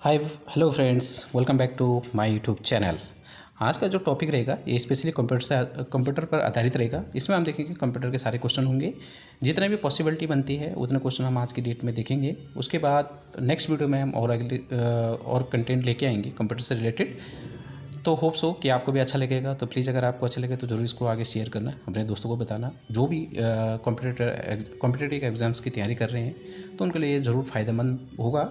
Hi hello friends, welcome back to my YouTube channel. आज का जो टॉपिक रहेगा ये स्पेशली कंप्यूटर पर आधारित रहेगा। इसमें हम देखेंगे कंप्यूटर के सारे क्वेश्चन होंगे, जितने भी पॉसिबिलिटी बनती है उतने क्वेश्चन हम आज की डेट में देखेंगे। उसके बाद नेक्स्ट वीडियो में हम और अगले और कंटेंट लेके आएंगे कंप्यूटर से रिलेटेड। तो होप सो कि आपको भी अच्छा लगेगा। तो प्लीज़ अगर आपको अच्छा लगे तो ज़रूर इसको आगे शेयर करना, अपने दोस्तों को बताना जो भी कॉम्पिटिटिव एग्ज़ाम्स की तैयारी कर रहे हैं तो उनके लिए ज़रूर फ़ायदेमंद होगा।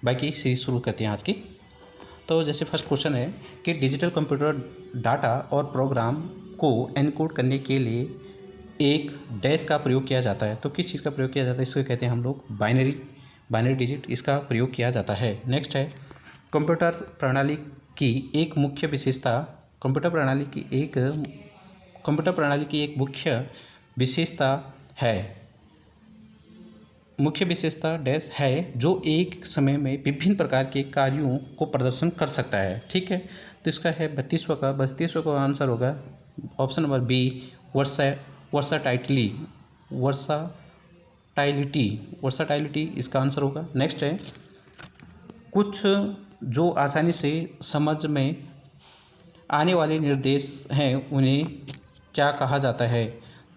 बाकी सीरीज शुरू करते हैं आज की। तो जैसे फर्स्ट क्वेश्चन है कि डिजिटल कंप्यूटर डाटा और प्रोग्राम को एनकोड करने के लिए एक डैश का प्रयोग किया जाता है। तो किस चीज़ का प्रयोग किया जाता है? इसको कहते हैं हम लोग बाइनरी डिजिट, इसका प्रयोग किया जाता है। नेक्स्ट है कंप्यूटर प्रणाली की एक मुख्य विशेषता कंप्यूटर प्रणाली की एक मुख्य विशेषता डैश है जो एक समय में विभिन्न प्रकार के कार्यों को प्रदर्शन कर सकता है। ठीक है, तो इसका है 32वां का आंसर होगा ऑप्शन नंबर बी, वर्साटाइलिटी इसका आंसर होगा। नेक्स्ट है कुछ जो आसानी से समझ में आने वाले निर्देश हैं उन्हें क्या कहा जाता है?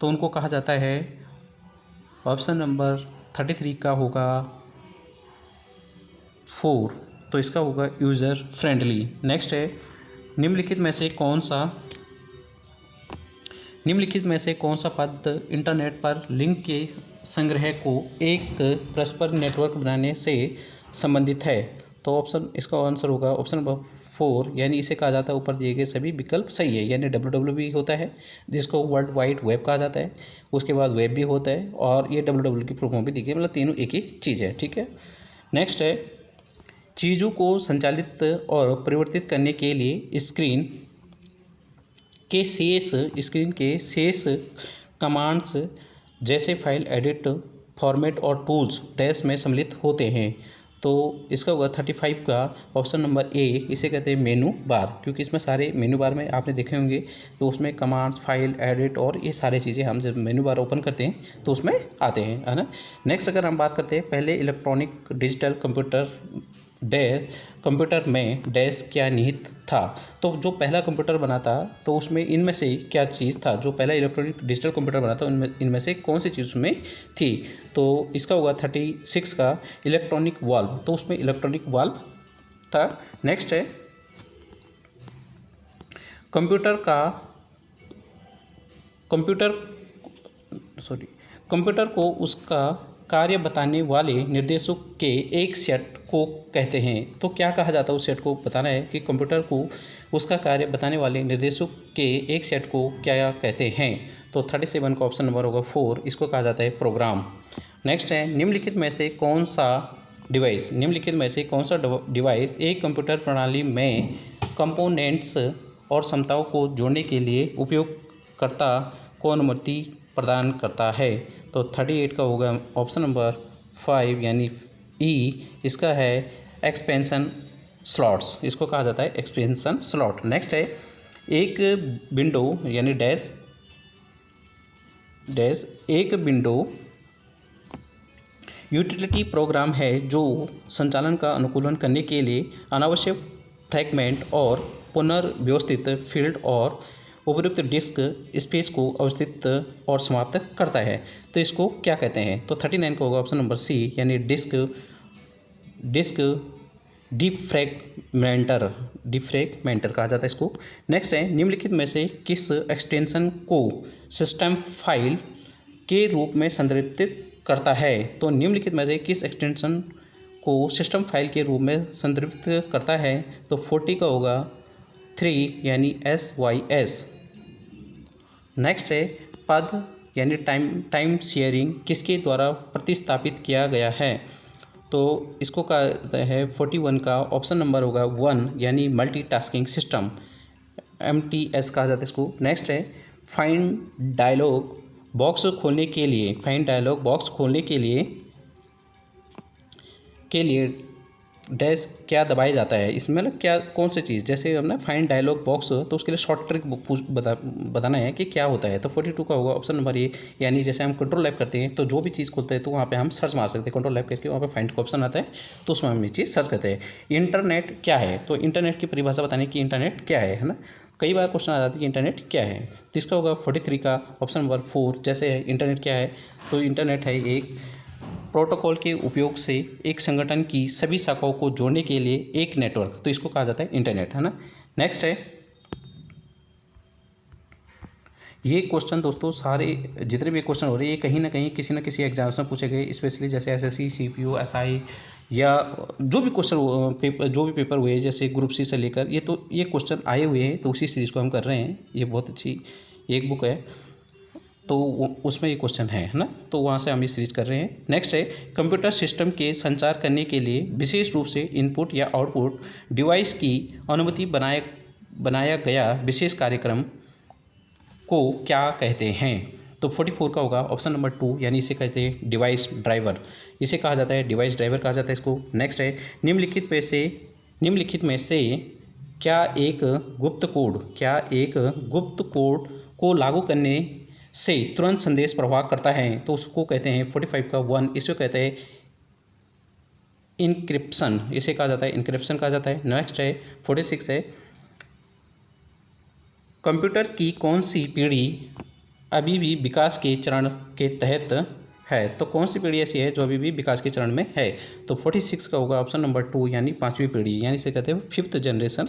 तो उनको कहा जाता है, ऑप्शन नंबर 33 का होगा 4, तो इसका होगा यूज़र फ्रेंडली। नेक्स्ट है निम्नलिखित में से कौन सा पद इंटरनेट पर लिंक के संग्रह को एक परस्पर नेटवर्क बनाने से संबंधित है? तो इसका आंसर होगा ऑप्शन नंबर 4, यानी इसे कहा जाता है, ऊपर दिए गए सभी विकल्प सही है। यानी WWW भी होता है जिसको वर्ल्ड वाइड वेब कहा जाता है, उसके बाद वेब भी होता है, और ये WWW की फुल फॉर्म भी दी गई, मतलब तीनों एक ही चीज़ है। ठीक है, नेक्स्ट है चीज़ों को संचालित और परिवर्तित करने के लिए स्क्रीन के शेष कमांड्स जैसे फाइल एडिट, फॉर्मेट और टूल्स डैश में सम्मिलित होते हैं। तो इसका होगा 35 का ऑप्शन नंबर ए, इसे कहते हैं मेनू बार, क्योंकि इसमें सारे मेनू बार में आपने देखे होंगे तो उसमें कमांड्स, फाइल एडिट और ये सारी चीज़ें हम जब मेनू बार ओपन करते हैं तो उसमें आते हैं, है ना। नेक्स्ट अगर हम बात करते हैं पहले इलेक्ट्रॉनिक डिजिटल कंप्यूटर में डैश क्या निहित था? तो जो पहला कंप्यूटर बना था तो उसमें इनमें से क्या चीज़ था? जो पहला इलेक्ट्रॉनिक डिजिटल कंप्यूटर बना था इनमें से कौन सी चीज़ उसमें थी? तो इसका होगा 36 का इलेक्ट्रॉनिक वाल्व, तो उसमें इलेक्ट्रॉनिक वाल्व था। नेक्स्ट है कंप्यूटर को उसका कार्य बताने वाले निर्देशों के एक सेट को कहते हैं। तो क्या कहा जाता है? उस सेट को बताना है कि कंप्यूटर को उसका कार्य बताने वाले निर्देशों के एक सेट को क्या कहते हैं? तो 37 का ऑप्शन नंबर होगा 4, इसको कहा जाता है प्रोग्राम। नेक्स्ट है निम्नलिखित में से कौन सा डिवाइस एक कंप्यूटर प्रणाली में कंपोनेंट्स और क्षमताओं को जोड़ने के लिए उपयोगकर्ता को अनुमति प्रदान करता है? तो 38 का होगा ऑप्शन नंबर 5 यानी ई, इसका है एक्सपेंशन स्लॉट्स, इसको कहा जाता है एक्सपेंशन स्लॉट। नेक्स्ट है एक विंडो यूटिलिटी प्रोग्राम है जो संचालन का अनुकूलन करने के लिए अनावश्यक फ्रैगमेंट और पुनर्व्यवस्थित फील्ड और उपयुक्त डिस्क स्पेस को अवस्थित और समाप्त करता है। तो इसको क्या कहते हैं? तो 39 का होगा ऑप्शन नंबर सी, यानी डिस्क डिफ्रैगमेंटर कहा जाता है इसको। नेक्स्ट है निम्नलिखित में से किस एक्सटेंशन को सिस्टम फाइल के रूप में संदर्भित करता है? तो निम्नलिखित में से किस एक्सटेंशन को सिस्टम फाइल के रूप में संदर्भित करता है? तो 40 का होगा 3 यानी SYS। नेक्स्ट है पद यानी टाइम शेयरिंग किसके द्वारा प्रतिस्थापित किया गया है? तो इसको कहते हैं 41 का ऑप्शन नंबर होगा 1 यानी मल्टीटास्किंग सिस्टम, MTS कहा जाता है इसको। नेक्स्ट है फाइंड डायलॉग बॉक्स खोलने के लिए डैश क्या दबाया जाता है, इसमें मतलब क्या कौन सी चीज़, जैसे हमने फाइंड डायलॉग बॉक्स, तो उसके लिए शॉर्ट ट्रिक बताना है कि क्या होता है। तो 42 का होगा ऑप्शन नंबर ए, यानी जैसे हम कंट्रोल लैब करते हैं तो जो भी चीज़ खोलते हैं तो वहाँ पे हम सर्च मार सकते हैं, कंट्रोल लैब करके वहाँ पे फाइंड का ऑप्शन आता है तो उसमें हम ये चीज़ सर्च करते हैं। इंटरनेट क्या है, तो इंटरनेट की परिभाषा बताने की इंटरनेट क्या है ना, कई बार क्वेश्चन आ जाता है कि इंटरनेट क्या है। तो इसका होगा 43 का ऑप्शन नंबर 4, जैसे है इंटरनेट क्या है, तो इंटरनेट है एक प्रोटोकॉल के उपयोग से एक संगठन की सभी शाखाओं को जोड़ने के लिए एक नेटवर्क, तो इसको कहा जाता है इंटरनेट, है ना। नेक्स्ट है, ये क्वेश्चन दोस्तों सारे जितने भी क्वेश्चन हो रहे हैं ये कहीं ना कहीं किसी न किसी एग्जाम्स में पूछे गए, स्पेशली जैसे एसएससी, सीपीओ, एसआई या जो भी क्वेश्चन पेपर, जो भी पेपर हुए जैसे ग्रुप सी से लेकर, ये क्वेश्चन आए हुए हैं, तो उसी सीरीज़ को हम कर रहे हैं। ये बहुत अच्छी एक बुक है, तो उसमें ये क्वेश्चन है ना, तो वहाँ से हम ये सीरीज कर रहे हैं। नेक्स्ट है, कंप्यूटर सिस्टम के संचार करने के लिए विशेष रूप से इनपुट या आउटपुट डिवाइस की अनुमति बनाया गया विशेष कार्यक्रम को क्या कहते हैं। तो 44 का होगा ऑप्शन नंबर 2, यानी इसे कहते हैं डिवाइस ड्राइवर, इसे कहा जाता है डिवाइस ड्राइवर कहा जाता है इसको। नेक्स्ट है, निम्नलिखित में से क्या एक गुप्त कोड को लागू करने से तुरंत संदेश प्रवाह करता है, तो उसको कहते हैं 45 का 1, इसको कहते हैं इनक्रिप्शन, इसे कहा जाता है इनक्रिप्शन कहा जाता है। नेक्स्ट है 46 है, कंप्यूटर की कौन सी पीढ़ी अभी भी विकास के चरण के तहत है, तो कौन सी पीढ़ी ऐसी है जो अभी भी विकास के चरण में है, तो 46 का होगा ऑप्शन नंबर 2, यानी 5वीं पीढ़ी, यानी इसे कहते हैं 5th जनरेशन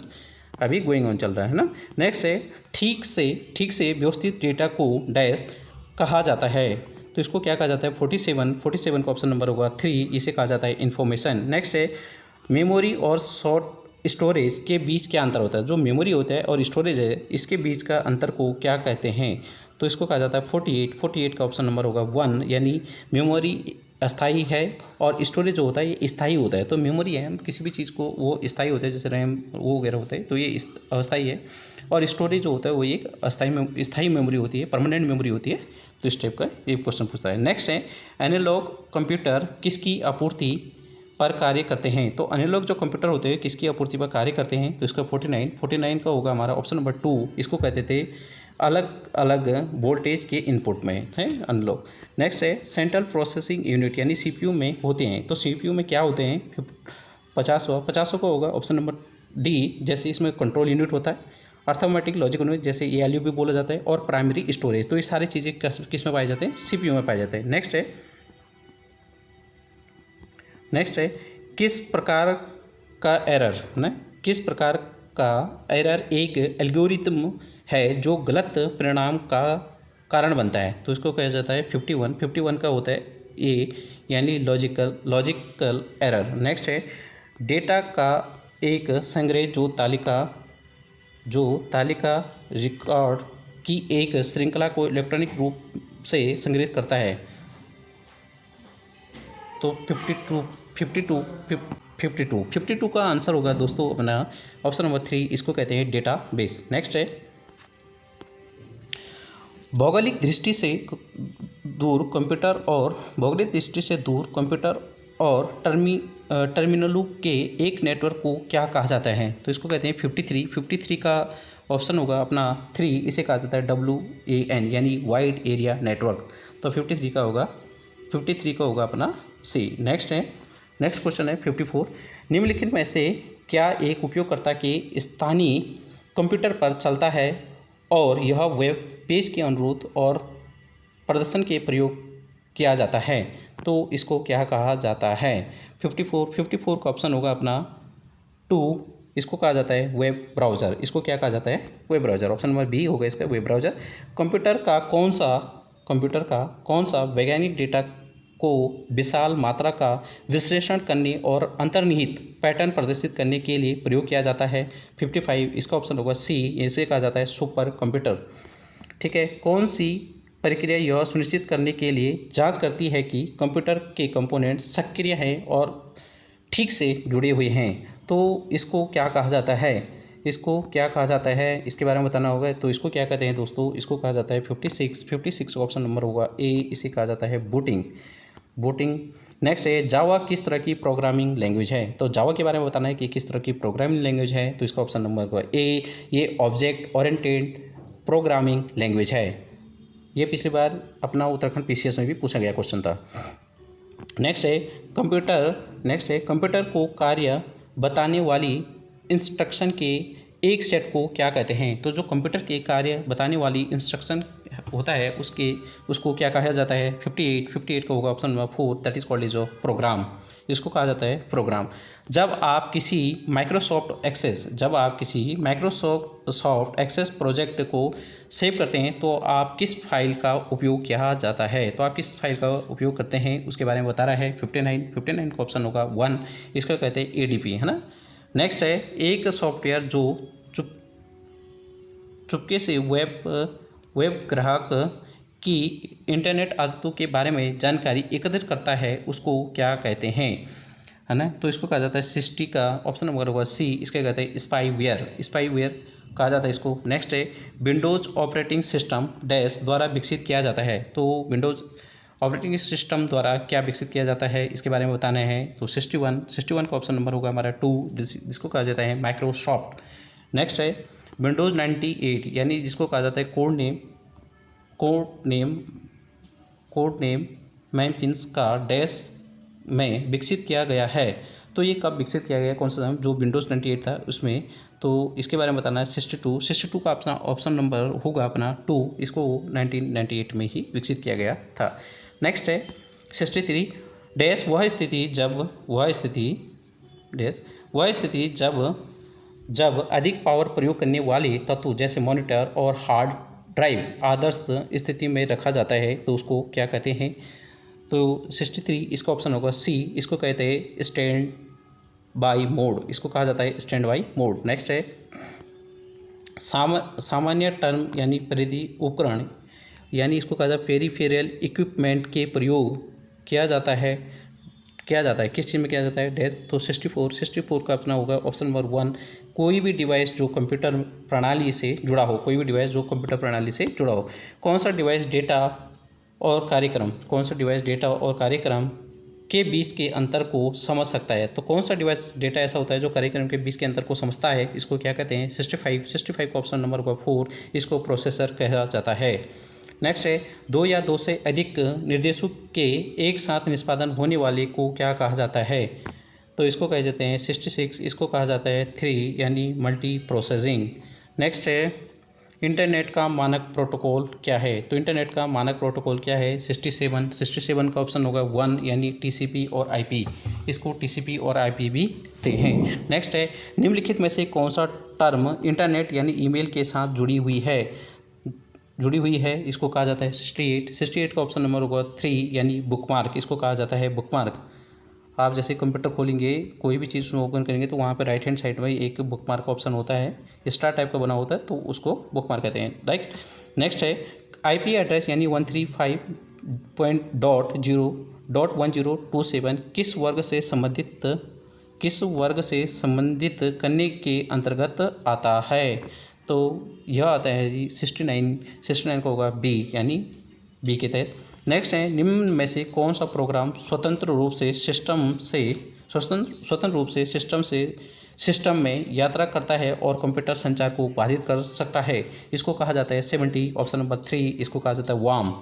अभी गोइंग ऑन चल रहा है ना। नेक्स्ट है, ठीक से व्यवस्थित डेटा को डैश कहा जाता है, तो इसको क्या कहा जाता है 47 का ऑप्शन नंबर होगा 3, इसे कहा जाता है इन्फॉर्मेशन। नेक्स्ट है, मेमोरी और शॉर्ट स्टोरेज के बीच क्या अंतर होता है, जो मेमोरी होता है और स्टोरेज है इसके बीच का अंतर को क्या कहते हैं, तो इसको कहा जाता है 48 का ऑप्शन नंबर होगा 1, यानी मेमोरी अस्थाई है और स्टोरेज जो होता है ये स्थायी होता है। तो मेमोरी है, हम किसी भी चीज़ को वो स्थायी होता है, जैसे रैम वो वगैरह होता है, तो ये अस्थाई है, और स्टोरेज जो होता है वो एक स्थायी मेमोरी होती है, परमानेंट मेमोरी होती है। तो इस टाइप का ये क्वेश्चन पूछता है। नेक्स्ट है, एनालॉग कंप्यूटर किसकी आपूर्ति पर कार्य करते हैं, तो एनालॉग जो कंप्यूटर होते हैं किसकी आपूर्ति पर कार्य करते हैं, तो इसका 49 का होगा हमारा ऑप्शन नंबर 2, इसको कहते थे अलग अलग वोल्टेज के इनपुट में है एनालॉग। नेक्स्ट है, सेंट्रल प्रोसेसिंग यूनिट यानी सीपीयू में होते हैं, तो सीपीयू में क्या होते हैं 50 का होगा ऑप्शन नंबर डी, जैसे इसमें कंट्रोल यूनिट होता है, अर्थमेटिक लॉजिक यूनिट जैसे एएलयू भी बोला जाता है, और प्राइमरी स्टोरेज, तो ये सारी चीज़ें किस में पाए जाते हैं, सीपीयू में पाए जाते हैं। नेक्स्ट है, किस प्रकार का एरर एक एल्गोरिथम है जो गलत परिणाम का कारण बनता है, तो इसको कहा जाता है 51 का होता है ए, यानी लॉजिकल एरर। नेक्स्ट है, डेटा का एक संग्रह जो तालिका रिकॉर्ड की एक श्रृंखला को इलेक्ट्रॉनिक रूप से संग्रहित करता है, तो 52 का आंसर होगा दोस्तों अपना ऑप्शन नंबर 3, इसको कहते हैं डेटा बेस। नेक्स्ट है, भौगोलिक दृष्टि से दूर कंप्यूटर और टर्मिनलों के एक नेटवर्क को क्या कहा जाता है, तो इसको कहते हैं 53 का ऑप्शन होगा अपना 3, इसे कहा जाता है WAN, यानी वाइड एरिया नेटवर्क, तो 53 का होगा अपना सी। नेक्स्ट क्वेश्चन है 54, निम्नलिखित में से क्या एक उपयोगकर्ता के स्थानीय कंप्यूटर पर चलता है और यह वेब पेज के अनुरोध और प्रदर्शन के प्रयोग किया जाता है, तो इसको क्या कहा जाता है। 54 का ऑप्शन होगा अपना 2, इसको कहा जाता है वेब ब्राउज़र, इसको क्या कहा जाता है web browser, option number B होगा इसका वेब ब्राउज़र। कंप्यूटर का कौन सा वैज्ञानिक डेटा को विशाल मात्रा का विश्लेषण करने और अंतर्निहित पैटर्न प्रदर्शित करने के लिए प्रयोग किया जाता है। 55 इसका ऑप्शन होगा सी, इसे कहा जाता है सुपर कंप्यूटर। ठीक है, कौन सी प्रक्रिया यह सुनिश्चित करने के लिए जांच करती है कि कंप्यूटर के कंपोनेंट सक्रिय हैं और ठीक से जुड़े हुए हैं, तो इसको क्या कहा जाता है, इसके बारे में बताना होगा। तो इसको क्या कहते हैं दोस्तों, इसको कहा जाता है 56 ऑप्शन नंबर होगा ए, इसे कहा जाता है बूटिंग। नेक्स्ट है जावा किस तरह की प्रोग्रामिंग लैंग्वेज है। तो जावा के बारे में बताना है कि किस तरह की प्रोग्रामिंग लैंग्वेज है। तो इसका ऑप्शन नंबर ए, ये ऑब्जेक्ट ओरिएंटेड प्रोग्रामिंग लैंग्वेज है। ये पिछली बार अपना उत्तराखंड पीसीएस में भी पूछा गया क्वेश्चन था। नेक्स्ट है कंप्यूटर को कार्य बताने वाली इंस्ट्रक्शन के एक सेट को क्या कहते हैं। तो जो कंप्यूटर के कार्य बताने वाली इंस्ट्रक्शन होता है उसको क्या कहा जाता है। 58 का होगा option number 4, that is called is program. इसको कहा जाता है प्रोग्राम। जब आप किसी माइक्रोसॉफ्ट एक्सेस प्रोजेक्ट को सेव करते हैं तो आप किस फाइल का उपयोग किया जाता है। तो आप किस फाइल का उपयोग करते हैं उसके बारे में बता रहा है। 59 का ऑप्शन होगा 1, इसका कहते हैं एडीपी, है ना। नेक्स्ट है एक सॉफ्टवेयर जो चुपके से वेब ग्राहक की इंटरनेट आदतों के बारे में जानकारी एकत्रित करता है उसको क्या कहते हैं, है ना। तो इसको कहा जाता है सिस्टी का ऑप्शन नंबर होगा सी, इसके कहते हैं स्पाईवेयर कहा जाता है इसको। नेक्स्ट है विंडोज ऑपरेटिंग सिस्टम डैश द्वारा विकसित किया जाता है। तो विंडोज ऑपरेटिंग सिस्टम द्वारा क्या विकसित किया जाता है इसके बारे में बताना है। तो 61 का ऑप्शन नंबर होगा हमारा 2, जिसको कहा जाता है माइक्रोसॉफ्ट। नेक्स्ट है विंडोज़ 98 यानी जिसको कहा जाता है कोड नेम मैपिंग्स का डैश में विकसित किया गया है। तो ये कब विकसित किया गया, कौन सा जो विंडोज़ 98 था उसमें। तो इसके बारे में बताना है 62 का अपना ऑप्शन नंबर होगा अपना 2, इसको 1998 में ही विकसित किया गया था। नेक्स्ट है 63 डैश वह स्थिति जब अधिक पावर प्रयोग करने वाले तत्व जैसे मॉनिटर और हार्ड ड्राइव आदर्श स्थिति में रखा जाता है तो उसको क्या कहते हैं। तो 63 इसका ऑप्शन होगा सी, इसको कहते हैं स्टैंड बाई मोड, इसको कहा जाता है स्टैंड बाई मोड। नेक्स्ट है सामान्य टर्म यानी परिधि उपकरण यानी इसको कहा जाता है पेरिफेरल इक्विपमेंट के प्रयोग किया जाता है किस चीज़ में किया जाता है डैश। तो 64 का अपना होगा ऑप्शन नंबर 1, कोई भी डिवाइस जो कंप्यूटर प्रणाली से जुड़ा हो। कौन सा डिवाइस डेटा और कार्यक्रम के बीच के अंतर को समझ सकता है। तो कौन सा डिवाइस डेटा ऐसा होता है जो कार्यक्रम के बीच के अंतर को समझता है, इसको क्या कहते हैं। 65 का ऑप्शन नंबर होगा 4, इसको प्रोसेसर कहा जाता है। नेक्स्ट है 2 या 2 से अधिक निर्देशों के एक साथ निष्पादन होने वाले को क्या कहा जाता है। तो इसको कह जाते हैं 66, इसको कहा जाता है 3 यानी मल्टी प्रोसेसिंग। नेक्स्ट है इंटरनेट का मानक प्रोटोकॉल क्या है। तो इंटरनेट का मानक प्रोटोकॉल क्या है 67 का ऑप्शन होगा 1 यानी टीसीपी और आईपी, इसको टीसीपी और आईपी भी कहते हैं। नेक्स्ट है निम्नलिखित में से कौन सा टर्म इंटरनेट यानी ईमेल के साथ जुड़ी हुई है, इसको कहा जाता है 68 का ऑप्शन नंबर होगा 3 यानी बुकमार्क, इसको कहा जाता है बुकमार्क। आप जैसे कंप्यूटर खोलेंगे कोई भी चीज़ ओपन करेंगे तो वहाँ पर राइट हैंड साइड में एक बुकमार्क का ऑप्शन होता है, स्टार टाइप का बना होता है, तो उसको बुकमार्क कहते हैं। राइट। नेक्स्ट है आईपी एड्रेस यानी 135.0.1027 किस वर्ग से संबंधित करने के अंतर्गत आता है। तो यह आता है जी 69 का होगा बी यानी बी के तहत। नेक्स्ट है निम्न में से कौन सा प्रोग्राम स्वतंत्र रूप से सिस्टम में यात्रा करता है और कंप्यूटर संचार को बाधित कर सकता है, इसको कहा जाता है 70 ऑप्शन नंबर 3, इसको कहा जाता है वार्म।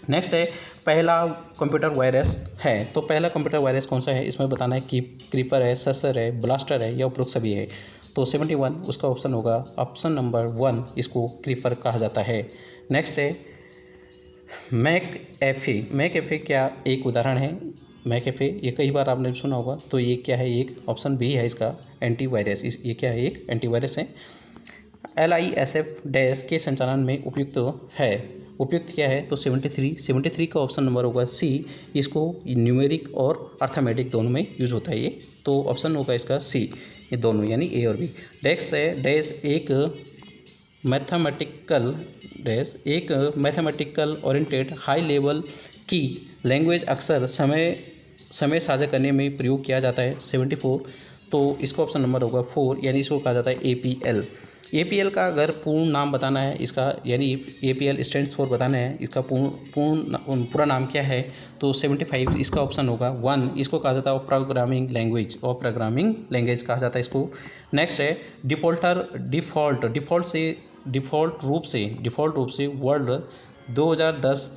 नेक्स्ट है पहला कंप्यूटर वायरस है। तो पहला कंप्यूटर वायरस कौन सा है इसमें बताना है कि क्रीपर है, ससर है, ब्लास्टर है या उपरोक्त सभी है। तो 71 उसका ऑप्शन होगा ऑप्शन नंबर 1, इसको क्रीपर कहा जाता है। नेक्स्ट है मैकएफे क्या एक उदाहरण है। मैकएफे ये कई बार आपने सुना होगा। तो ये क्या है, एक ऑप्शन बी है इसका एंटीवायरस। ये क्या है, एक एंटीवायरस है। LISF डैश के संचालन में उपयुक्त क्या है। तो 73 का ऑप्शन नंबर होगा सी, इसको न्यूमेरिक और अर्थमेटिक दोनों में यूज होता है ये। तो ऑप्शन होगा इसका सी, ये दोनों यानी ए और बी। डेक्स है डैश एक मैथमेटिकल ओरिएंटेड हाई लेवल की लैंग्वेज अक्सर समय साझा करने में प्रयोग किया जाता है 74। तो इसका ऑप्शन नंबर होगा 4 यानी इसको कहा जाता है APL। APL का अगर पूर्ण नाम बताना है इसका, यानी APL स्टैंड्स फॉर बताना है इसका पूरा नाम क्या है, तो 75 इसका ऑप्शन होगा 1। इसको कहा जाता है प्रोग्रामिंग लैंग्वेज, और प्रोग्रामिंग लैंग्वेज कहा जाता है इसको। नेक्स्ट है डिफ़ॉल्ट रूप से वर्ड 2010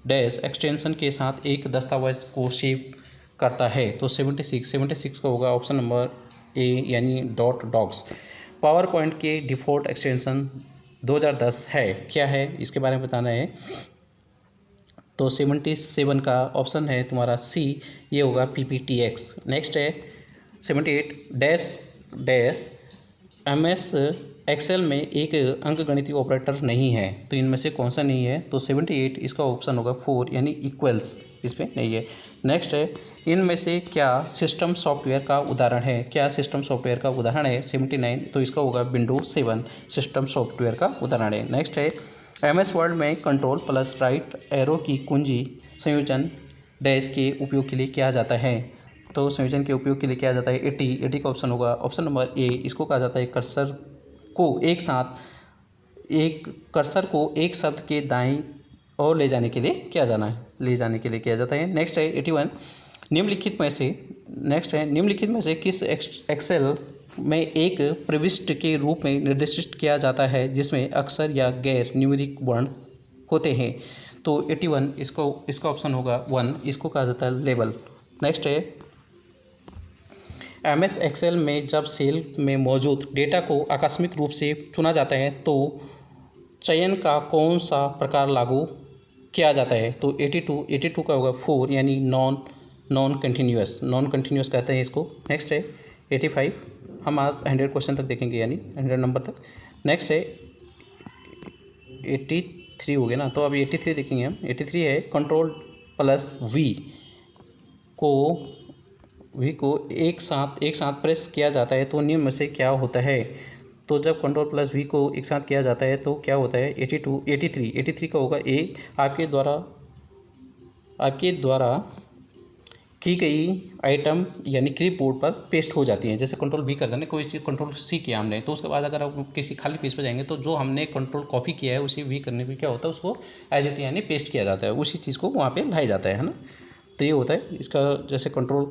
डैश एक्सटेंशन के साथ एक दस्तावेज को सेव करता है, तो 76 का होगा ऑप्शन नंबर ए, यानी .docs। पावर पॉइंट के डिफ़ॉल्ट एक्सटेंशन 2010 है, क्या है इसके बारे में बताना है, तो 77 का ऑप्शन है तुम्हारा सी, ये होगा PPTX। नेक्स्ट है 78 डैश MS एक्सेल में एक अंकगणितीय ऑपरेटर नहीं है, तो इनमें से कौन सा नहीं है, तो 78 इसका ऑप्शन होगा 4, यानी इक्वल्स इस पर नहीं है। नेक्स्ट है इनमें से क्या सिस्टम सॉफ्टवेयर का उदाहरण है, क्या सिस्टम सॉफ्टवेयर का उदाहरण है 79, तो इसका होगा विंडोज 7 सिस्टम सॉफ्टवेयर का उदाहरण है। नेक्स्ट है MS वर्ड में कंट्रोल प्लस राइट एरो की कुंजी संयोजन डैश के उपयोग के लिए किया जाता है, तो संयोजन के उपयोग के लिए किया जाता है 80 का ऑप्शन होगा ऑप्शन नंबर ए। इसको कहा जाता है कर्सर को एक शब्द के दाईं ओर ले जाने के लिए किया जाता है। नेक्स्ट है 81 निम्नलिखित में से किस एक्सेल में एक प्रविष्टि के रूप में निर्दिष्ट किया जाता है जिसमें अक्षर या गैर न्यूमेरिक वर्ण होते हैं, तो 81 इसका ऑप्शन होगा 1, इसको कहा जाता है लेबल। नेक्स्ट है MS एक्सेल में जब सेल में मौजूद डेटा को आकस्मिक रूप से चुना जाता है तो चयन का कौन सा प्रकार लागू किया जाता है, तो 82 का होगा 4, यानी नॉन कंटिन्यूस कहते हैं इसको। नेक्स्ट है 85, हम आज 100 क्वेश्चन तक देखेंगे, यानी 100 नंबर तक। नेक्स्ट है 83 हो गया ना, तो अभी 83 देखेंगे हम। 83 है कंट्रोल प्लस V को एक साथ प्रेस किया जाता है तो निम्न में से क्या होता है, तो जब कंट्रोल प्लस V को एक साथ किया जाता है तो क्या होता है 83 का होगा ए। आपके द्वारा की गई आइटम यानी क्लिपबोर्ड पर पेस्ट हो जाती है। जैसे कंट्रोल V कर देना, कोई चीज़ कंट्रोल C किया हमने, तो उसके बाद अगर आप किसी खाली पेज पर जाएंगे तो जो हमने कंट्रोल कॉपी किया है उसी V करने पर क्या होता है, उसको एज इट यानी पेस्ट किया जाता है, उसी चीज़ को वहाँ पर लाया जाता है ना। तो ये होता है इसका, जैसे कंट्रोल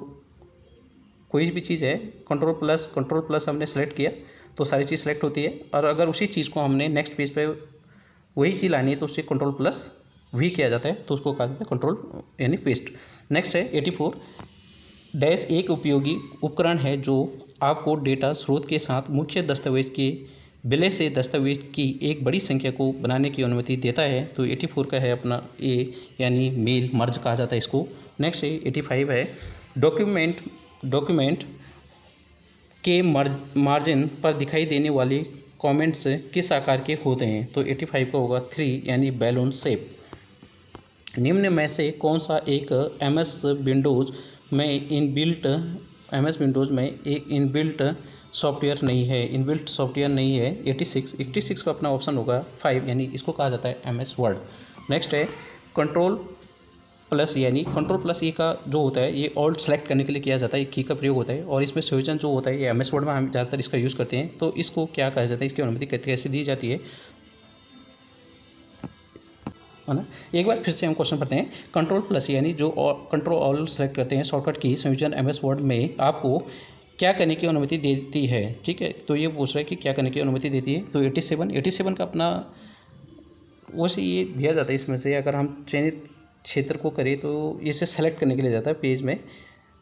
कोई भी चीज़ है कंट्रोल प्लस हमने सेलेक्ट किया तो सारी चीज़ सेलेक्ट होती है, और अगर उसी चीज़ को हमने नेक्स्ट पेज पे वही चीज़ लानी है तो उससे कंट्रोल प्लस V किया जाता है, तो उसको कहा जाता है कंट्रोल यानी पेस्ट। नेक्स्ट है 84 डैश एक उपयोगी उपकरण है जो आपको डेटा स्रोत के साथ मुख्य दस्तावेज के विलय से दस्तावेज की एक बड़ी संख्या को बनाने की अनुमति देता है, तो 84 का है अपना ए, यानी मेल मर्ज कहा जाता है इसको। नेक्स्ट है 85 है डॉक्यूमेंट के मार्जिन पर दिखाई देने वाले कमेंट्स किस आकार के होते हैं, तो 85 का होगा 3, यानी बैलून शेप। निम्न में से कौन सा एक MS विंडोज़ में एक इनबिल्ट सॉफ्टवेयर नहीं है 86 का अपना ऑप्शन होगा 5, यानी इसको कहा जाता है MS वर्ड। नेक्स्ट है कंट्रोल प्लस ए का जो होता है ये ऑल्ट सेलेक्ट करने के लिए किया जाता है, की का प्रयोग होता है, और इसमें संयोजन जो होता है ये MS वर्ड में हम ज़्यादातर इसका यूज़ करते हैं, तो इसको क्या कहा जाता है, इसकी अनुमति कैसे दी जाती है ना। एक बार फिर से हम क्वेश्चन पढ़ते हैं। कंट्रोल प्लस यानी जो कंट्रोल ऑल सेलेक्ट करते हैं शॉर्टकट की संयोजन MS वर्ड में आपको क्या करने की अनुमति देती है, ठीक है, तो ये पूछ रहा है कि क्या करने की अनुमति देती है, तो 87 का अपना वैसे ये दिया जाता है इसमें से, अगर हम चयनित क्षेत्र को करें तो इसे सेलेक्ट करने के लिए जाता है, पेज में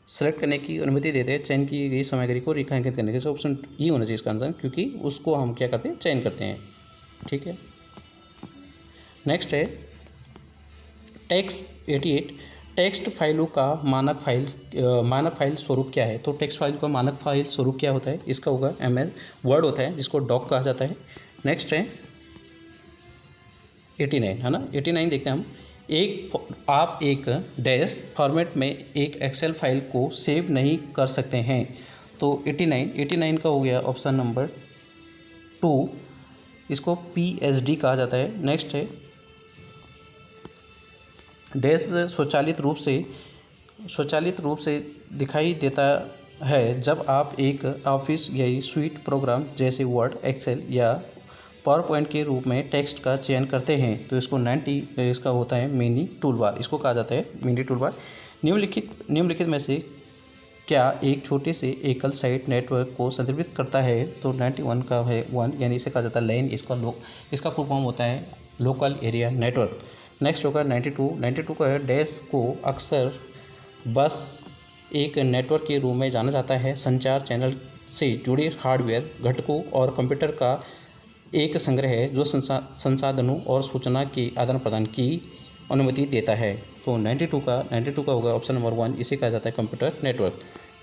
सेलेक्ट करने की अनुमति देते हैं चयन की गई सामग्री को रेखांकित करने के, ऑप्शन ई होना चाहिए इसका आंसर, क्योंकि उसको हम क्या करते हैं, चयन करते हैं, ठीक है। नेक्स्ट है टेक्स्ट 88 टेक्स्ट फाइलों का मानक फाइल स्वरूप क्या है, तो टेक्स्ट फाइल का मानक फाइल स्वरूप क्या होता है, इसका होगा MS वर्ड होता है जिसको डॉक कहा जाता है। नेक्स्ट है 89 है ना, 89 देखते हैं हम। आप एक डैश फॉर्मेट में एक एक्सेल फाइल को सेव नहीं कर सकते हैं, तो 89 का हो गया ऑप्शन नंबर 2, इसको PSD कहा जाता है। नेक्स्ट है डैश स्वचालित रूप से दिखाई देता है जब आप एक ऑफिस या स्वीट प्रोग्राम जैसे वर्ड, एक्सेल या पावर पॉइंट के रूप में टेक्स्ट का चयन करते हैं तो इसको 90 इसका होता है मिनी टूलबार, इसको कहा जाता है मिनी टूलबार। निम्नलिखित में से क्या एक छोटे से एकल साइट नेटवर्क को संदर्भित करता है? तो 91 का है 1, यानी इसे कहा जाता है लैन, इसका फुल फॉर्म होता है लोकल एरिया नेटवर्क। नेक्स्ट होगा 92 का है डैश को अक्सर बस एक नेटवर्क के रूप में जाना जाता है। संचार चैनल से जुड़े हार्डवेयर घटकों और कंप्यूटर का एक संग्रह है जो संसाधनों और सूचना के आदान प्रदान की अनुमति देता है। तो 92 का होगा ऑप्शन नंबर 1, इसे कहा जाता है कंप्यूटर नेटवर्क।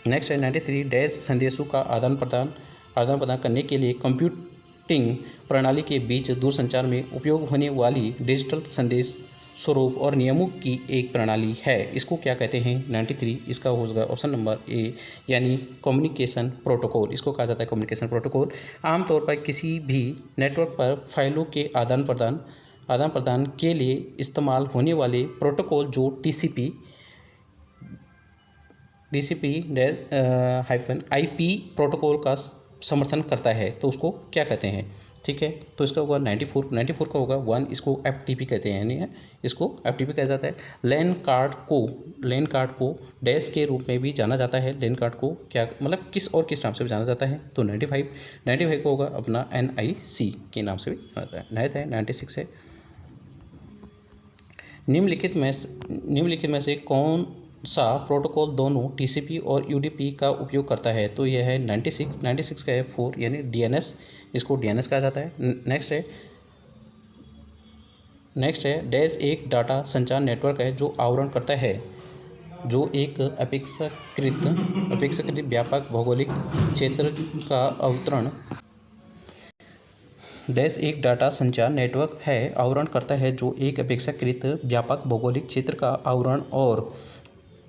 नेक्स्ट है 93 डैश संदेशों का आदान प्रदान करने के लिए कंप्यूटिंग प्रणाली के बीच दूरसंचार में उपयोग होने वाली डिजिटल संदेश स्वरूप और नियमों की एक प्रणाली है। इसको क्या कहते हैं? 93 इसका होगा ऑप्शन नंबर ए, यानी कम्युनिकेशन प्रोटोकॉल, इसको कहा जाता है कम्युनिकेशन प्रोटोकॉल। आमतौर पर किसी भी नेटवर्क पर फाइलों के आदान प्रदान के लिए इस्तेमाल होने वाले प्रोटोकॉल जो टीसीपी IP प्रोटोकॉल का समर्थन करता है तो उसको क्या कहते हैं? ठीक है, तो इसका होगा 94 का होगा 1, इसको FTP कहते हैं, यानी इसको FTP कहा जाता है। लैन कार्ड को डैश के रूप में भी जाना जाता है। लैन कार्ड को क्या मतलब किस नाम से भी जाना जाता है? तो 95 को होगा अपना NIC के नाम से भी जाता है। नेक्स्ट है 96 है निम्नलिखित में से कौन सा प्रोटोकॉल दोनों TCP और UDP का उपयोग करता है? तो यह है 96 का है 4, यानी DNS, इसको DNS कहा जाता है। नेक्स्ट है डैश एक डाटा संचार नेटवर्क है जो आवरण करता है, जो एक अपेक्षाकृत व्यापक भौगोलिक क्षेत्र का अवतरण डैश एक डाटा संचार नेटवर्क है आवरण करता है जो एक अपेक्षाकृत व्यापक भौगोलिक क्षेत्र का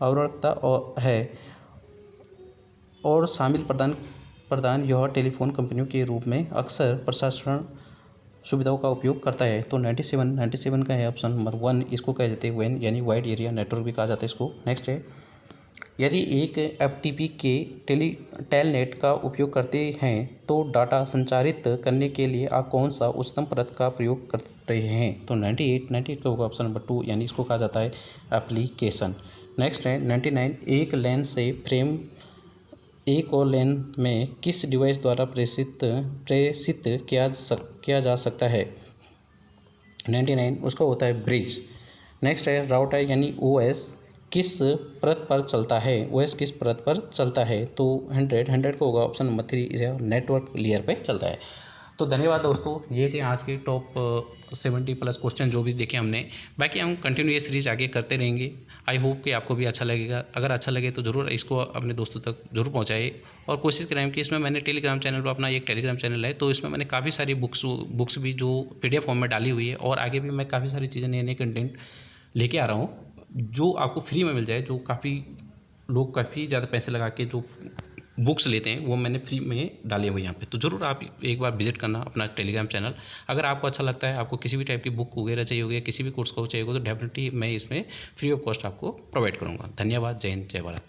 आवरणता है और शामिल प्रदान यह टेलीफोन कंपनियों के रूप में अक्सर प्रसारण सुविधाओं का उपयोग करता है। तो 97 का है ऑप्शन नंबर 1, इसको कह देते हैं WAN, यानी वाइड एरिया नेटवर्क भी कहा जाता है इसको। नेक्स्ट है यदि एक FTP के टेलनेट का उपयोग करते हैं तो डाटा संचारित करने के लिए आप कौन सा उच्चतम परत का प्रयोग कर रहे हैं? तो 98 का होगा ऑप्शन नंबर 2, यानी इसको कहा जाता है एप्लीकेशन। नेक्स्ट है 99 एक लैन से फ्रेम एक और लैन में किस डिवाइस द्वारा प्रेषित किया जा सकता है? 99 उसका होता है ब्रिज। नेक्स्ट है राउटर यानी OS किस परत पर चलता है? OS किस परत पर चलता है? तो 100 का होगा ऑप्शन नंबर 3, इसे नेटवर्क लेयर पे चलता है। तो धन्यवाद दोस्तों, ये थे आज के टॉप 70+ क्वेश्चन जो भी देखे हमने। बाकी हम कंटिन्यू ये सीरीज आगे करते रहेंगे। आई होप कि आपको भी अच्छा लगेगा। अगर अच्छा लगे तो ज़रूर इसको अपने दोस्तों तक ज़रूर पहुंचाए और कोशिश करें कि इसमें मैंने टेलीग्राम चैनल पर अपना एक टेलीग्राम चैनल है, तो इसमें मैंने काफ़ी सारी बुक्स भी जो PDF फॉर्म में डाली हुई है और आगे भी मैं काफ़ी सारी चीज़ें नए कंटेंट लेके आ रहा हूँ जो आपको फ्री में मिल जाए। जो लोग काफ़ी ज़्यादा पैसे लगा के जो बुक्स लेते हैं वो मैंने फ्री में डाले हुए यहाँ पे, तो ज़रूर आप एक बार विजिट करना अपना टेलीग्राम चैनल। अगर आपको अच्छा लगता है, आपको किसी भी टाइप की बुक वगैरह चाहिए होगी, किसी भी कोर्स को चाहिए होगा, तो डेफिनेटली मैं इसमें फ्री ऑफ कॉस्ट आपको प्रोवाइड करूँगा। धन्यवाद। जय हिंद, जय भारत।